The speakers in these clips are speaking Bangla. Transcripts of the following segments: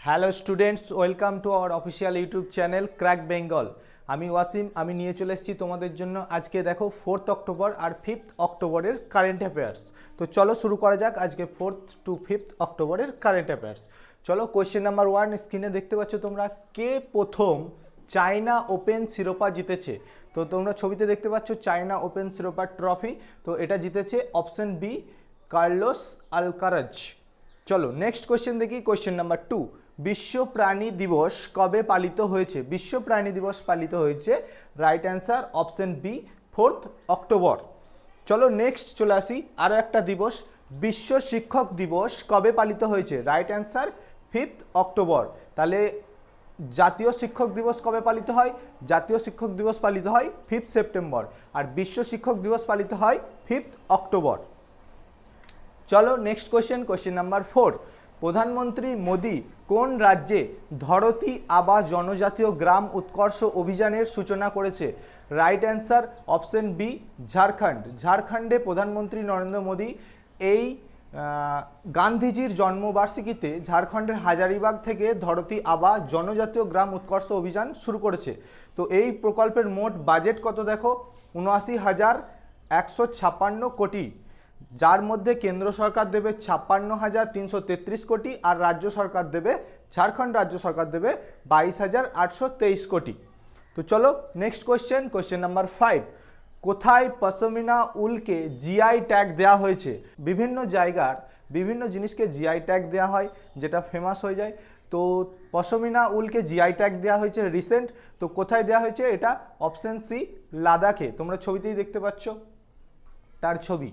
Hello students, welcome to our official YouTube channel crack Bengal. আমি ওয়াসিম, আমি নিয়ে চলে এসেছি তোমাদের জন্য আজকে দেখো 4th অক্টোবর আর 5th অক্টোবরের কারেন্ট অ্যাফেয়ার্স। তো চলো শুরু করা যাক আজকে 4th to 5th অক্টোবরের কারেন্ট অ্যাফেয়ার্স। চলো কোয়েশ্চেন নাম্বার 1 স্ক্রিনে দেখতে পাচ্ছ তোমরা, কে প্রথম চায়না ওপেন শিরোপা জিতেছে? তো তোমরা ছবিতে দেখতে পাচ্ছ চায়না ওপেন শিরোপা ট্রফি। তো এটা জিতেছে অপশন বি, কার্লোস আলকারাজ। চলো নেক্সট কোয়েশ্চেন দেখি, কোয়েশ্চেন নাম্বার 2, বিশ্ব প্রাণী দিবস কবে পালিত হয়েছে? বিশ্ব প্রাণী দিবস পালিত হয়েছে, right answer option B, 4th October. চলো নেক্সট চলে আসি আরও একটা দিবস, বিশ্ব শিক্ষক দিবস কবে পালিত হয়েছে? Right answer 5th October. তাহলে জাতীয় শিক্ষক দিবস কবে পালিত হয়? জাতীয় শিক্ষক দিবস পালিত হয় 5th সেপ্টেম্বর, আর বিশ্ব শিক্ষক দিবস পালিত হয় 5th অক্টোবর। চলো নেক্সট কোয়েশ্চেন, কোয়েশ্চেন নাম্বার 4, প্রধানমন্ত্রী মোদি কোন রাজ্যে ধরতী আবা জনজাতীয় গ্রাম উৎকর্ষ অভিযানের সূচনা করেছে? Right answer option B, Jharkhand. ঝাড়খণ্ডে প্রধানমন্ত্রী নরেন্দ্র মোদি এই গান্ধীজির জন্মবার্ষিকীতে ঝাড়খণ্ডের হাজারিবাগ থেকে ধরতী আবা জনজাতীয় গ্রাম উৎকর্ষ অভিযান শুরু করেছে। তো এই প্রকল্পের মোট বাজেট কত দেখো, 79,156 কোটি, যার মধ্যে কেন্দ্র সরকার দেবে 56,333 কোটি আর রাজ্য সরকার দেবে, ঝাড়খণ্ড রাজ্য সরকার দেবে 22,823 কোটি। তো চলো নেক্সট কোয়েশ্চেন, কোয়েশ্চেন নাম্বার 5, কোথায় পশমিনা উলকে জিআই ট্যাগ দেওয়া হয়েছে? বিভিন্ন জায়গার বিভিন্ন জিনিসকে জিআই ট্যাগ দেওয়া হয়, যেটা ফেমাস হয়ে যায়। তো পশমিনা উলকে জিআই ট্যাগ দেওয়া হয়েছে রিসেন্ট। তো কোথায় দেওয়া হয়েছে? এটা অপশন সি, লাদাখে। তোমরা ছবিতেই দেখতে পাচ্ছ তার ছবি।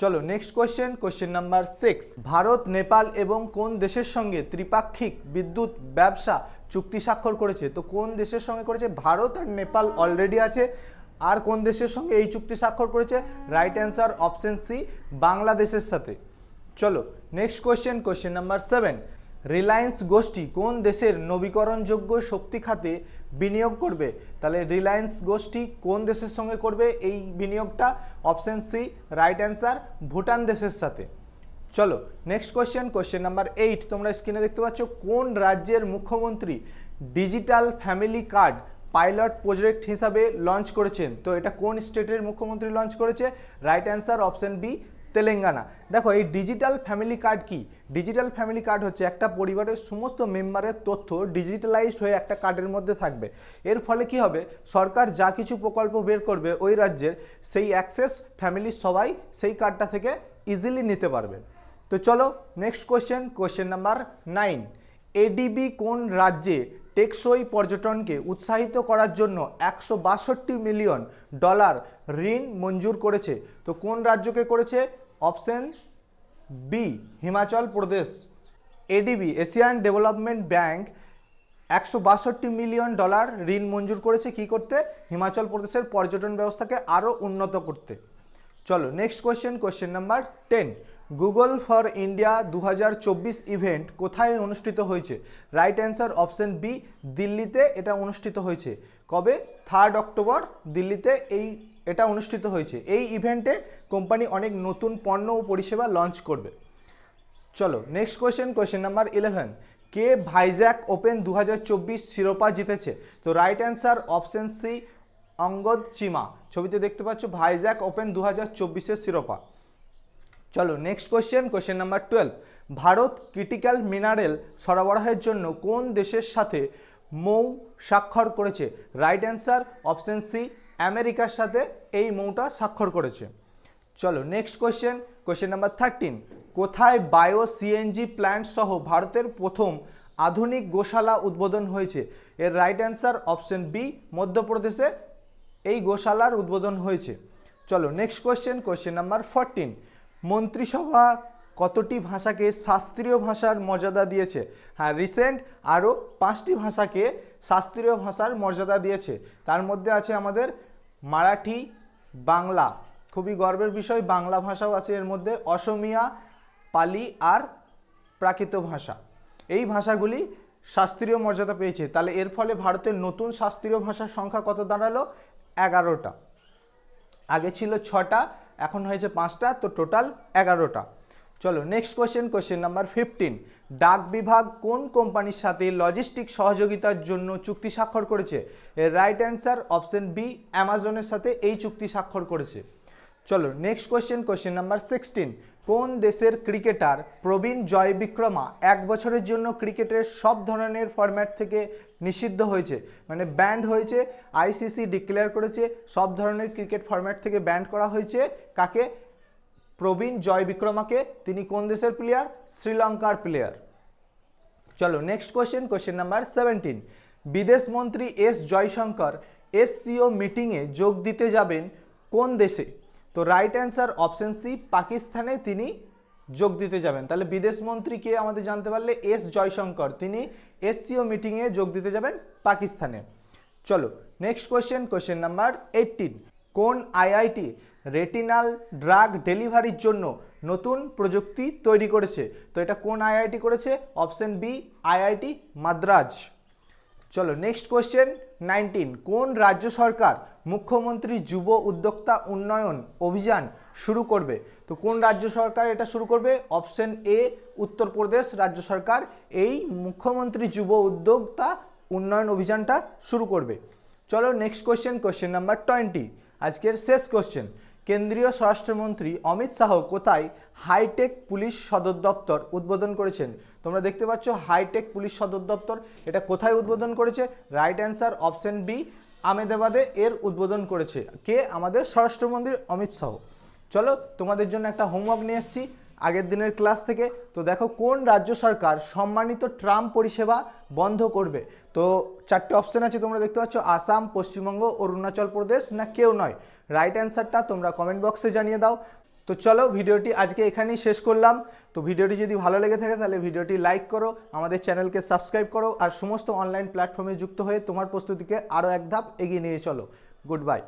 চলো next question, question number 6, Bharat Nepal এবং কোন দেশের সঙ্গে ত্রিপাক্ষিক বিদ্যুৎ ব্যবসা চুক্তি স্বাক্ষর করেছে? তো কোন দেশের সঙ্গে করেছে? ভারত আর নেপাল অলরেডি আছে, আর কোন দেশের সঙ্গে এই চুক্তি স্বাক্ষর করেছে? রাইট অ্যান্সার অপশন সি, বাংলাদেশের সাথে। চলো next question, question number 7, Reliance গোষ্ঠী কোন দেশের নবীকরণযোগ্য শক্তি খাতে বিনিয়োগ করবে? তাহলে রিলায়েন্স গোষ্ঠী কোন দেশের সঙ্গে করবে এই বিনিয়োগটা? Option C, right answer Bhutan দেশের সাথে। চলো নেক্সট কোয়েশ্চেন, কোয়েশ্চেন নাম্বার 8, তোমরা স্ক্রিনে দেখতে পাচ্ছ কোন রাজ্যের মুখ্যমন্ত্রী digital family card pilot project হিসাবে লঞ্চ করেছেন? তো এটা কোন স্টেটের মুখ্যমন্ত্রী লঞ্চ করেছে? Right answer option B, Telangana. দেখো এই ডিজিটাল ফ্যামিলি কার্ড কি? ডিজিটাল ফ্যামিলি কার্ড হচ্ছে একটা পরিবারের সমস্ত মেম্বারের তথ্য ডিজিটালাইজড হয়ে একটা কার্ডের মধ্যে থাকবে। এর ফলে কি হবে, সরকার যা কিছু প্রকল্প বের করবে ওই রাজ্যের, সেই অ্যাক্সেস ফ্যামিলির সবাই সেই কার্ডটা থেকে ইজিলি নিতে পারবে। তো চলো next question, question number 9, ADB কোন রাজ্যে টেকসই পর্যটনকে উৎসাহিত করার জন্য $162 মিলিয়ন ঋণ মঞ্জুর করেছে? তো কোন রাজ্যকে করেছে? Option B, Himachal Pradesh. ADB Asian Development Bank $162 million ঋণ মঞ্জুর করেছে কি করতে? হিমাচল প্রদেশের পর্যটন ব্যবস্থাকে আরও উন্নত করতে। চলো next question, question number 10, Google for India 2024 event কোথায় অনুষ্ঠিত হয়েছে? রাইট অ্যান্সার অপশন বি, দিল্লিতে এটা অনুষ্ঠিত হয়েছে। কবে? 3rd অক্টোবর দিল্লিতে এটা অনুষ্ঠিত হয়েছে। এই ইভেন্টে কোম্পানি অনেক নতুন পণ্য ও পরিষেবা লঞ্চ করবে। চলো নেক্সট কোয়েশ্চেন, কোয়েশ্চেন নাম্বার 11, কে ভাইজ্যাক ওপেন 2024 শিরোপা জিতেছে? তো right answer option C, Angad Cheema. ছবিতে দেখতে পাচ্ছ ভাইজ্যাক ওপেন 2024-এর শিরোপা। চলো next question, question number 12, Bharat critical mineral সরবরাহের জন্য কোন দেশের সাথে মৌ স্বাক্ষর করেছে? রাইট অ্যান্সার অপশন সি, আমেরিকার সাথে এই মৌটা স্বাক্ষর করেছে। চলো নেক্সট কোয়েশ্চেন, কোয়েশ্চেন নাম্বার 13, কোথায় বায়ো সিএনজি প্ল্যান্ট সহ ভারতের প্রথম আধুনিক গোশালা উদ্বোধন হয়েছে? এর রাইট অ্যান্সার অপশন বি, মধ্যপ্রদেশে এই গোশালার উদ্বোধন হয়েছে। চলো নেক্সট কোয়েশ্চেন, কোয়েশ্চেন নাম্বার 14, মন্ত্রিসভা কতটি ভাষাকে শাস্ত্রীয় ভাষার মর্যাদা দিয়েছে? হ্যাঁ, রিসেন্ট আরও 5টি ভাষাকে শাস্ত্রীয় ভাষার মর্যাদা দিয়েছে। তার মধ্যে আছে আমাদের মারাঠি, বাংলা, খুবই গর্বের বিষয়, বাংলা ভাষাও আছে এর মধ্যে, অসমিয়া, পালি আর প্রাকৃত ভাষা। এই ভাষাগুলি শাস্ত্রীয় মর্যাদা পেয়েছে। তাহলে এর ফলে ভারতের নতুন শাস্ত্রীয় ভাষার সংখ্যা কত দাঁড়ালো? 11টা। আগে ছিল 6টা, এখন হয়েছে 5টা, তো টোটাল 11টা। চলো নেক্সট কোশ্চেন নাম্বার 15। ডাক বিভাগ কোন কোম্পানির সাথে লজিস্টিক সহযোগিতার জন্য চুক্তি স্বাক্ষর করেছে? এর রাইট অ্যান্সার অপশন বি, অ্যামাজনের সাথে এই চুক্তি স্বাক্ষর করেছে। চলো নেক্সট কোশ্চেন নাম্বার 16। কোন দেশের ক্রিকেটার প্রবীণ জয়বিক্রমা 1 বছরের জন্য ক্রিকেটের সব ধরনের ফরম্যাট থেকে নিষিদ্ধ হয়েছে, মানে ব্যান্ড হয়েছে? আইসিসি ডিক্লেয়ার করেছে সব ধরনের ক্রিকেট ফরম্যাট থেকে ব্যান্ড করা হয়েছে। কাকে? প্রবীণ জয়বিক্রমাকে। তিনি কোন দেশের প্লেয়ার? শ্রীলঙ্কার প্লেয়ার। চলো নেক্সট কোশ্চেন নাম্বার 17। বিদেশ মন্ত্রী এস জয়শঙ্কর SCO মিটিংয়ে যোগ দিতে যাবেন কোন দেশে? তো রাইট অ্যান্সার অপশন সি, পাকিস্তানে তিনি যোগ দিতে যাবেন। তাহলে বিদেশ মন্ত্রী কে আমাদের জানতে পারলে এস জয়শঙ্কর, তিনি SCO মিটিংয়ে যোগ দিতে যাবেন পাকিস্তানে। চলো নেক্সট কোশ্চেন নাম্বার 18। কোন IIT রেটিনাল ড্রাগ ডেলিভারির জন্য নতুন প্রযুক্তি তৈরি করেছে? তো এটা কোন IIT করেছে? Option B, IIT Madras. চলো নেক্সট 19। কোন রাজ্য সরকার মুখ্যমন্ত্রী যুব উদ্যোক্তা উন্নয়ন অভিযান শুরু করবে? তো কোন রাজ্য সরকার এটা শুরু করবে? অপশন এ, উত্তরপ্রদেশ রাজ্য সরকার এই মুখ্যমন্ত্রী যুব উদ্যোক্তা উন্নয়ন অভিযানটা শুরু করবে। চলো নেক্সট কোশ্চেন নাম্বার 20। আজকের শেষ কোশ্চেন। কেন্দ্রীয় স্বরাষ্ট্রমন্ত্রী অমিত শাহ কোথায় হাইটেক পুলিশ সদর দপ্তর উদ্বোধন করেছেন? তোমরা দেখতে পাচ্ছ হাইটেক পুলিশ সদর দপ্তর, এটা কোথায় উদ্বোধন করেছে? রাইট অ্যান্সার অপশন বি, আহমেদাবাদে এর উদ্বোধন করেছে। কে? আমাদের স্বরাষ্ট্রমন্ত্রী অমিত শাহ। চলো তোমাদের জন্য একটা হোমওয়ার্ক নিয়ে এসেছি আগের দিনের ক্লাস থেকে। তো দেখো কোন রাজ্য সরকার সম্মানিত ট্রাম পরিষেবা বন্ধ করবে? তো 4টে অপশন আছে তোমরা দেখতে পাচ্ছ, আসাম, পশ্চিমবঙ্গ, অরুণাচল প্রদেশ, না কেউ নয়। রাইট অ্যান্সারটা তোমরা কমেন্ট বক্সে জানিয়ে দাও। তো চলো ভিডিওটি আজকে এখানেই শেষ করলাম। তো ভিডিওটি যদি ভালো লেগে থাকে তাহলে ভিডিওটি লাইক করো, আমাদের চ্যানেলকে সাবস্ক্রাইব করো, আর সমস্ত অনলাইন প্ল্যাটফর্মে যুক্ত হয়ে তোমার প্রস্তুতিকে আরও এক ধাপ এগিয়ে নিয়ে চলো। Good bye.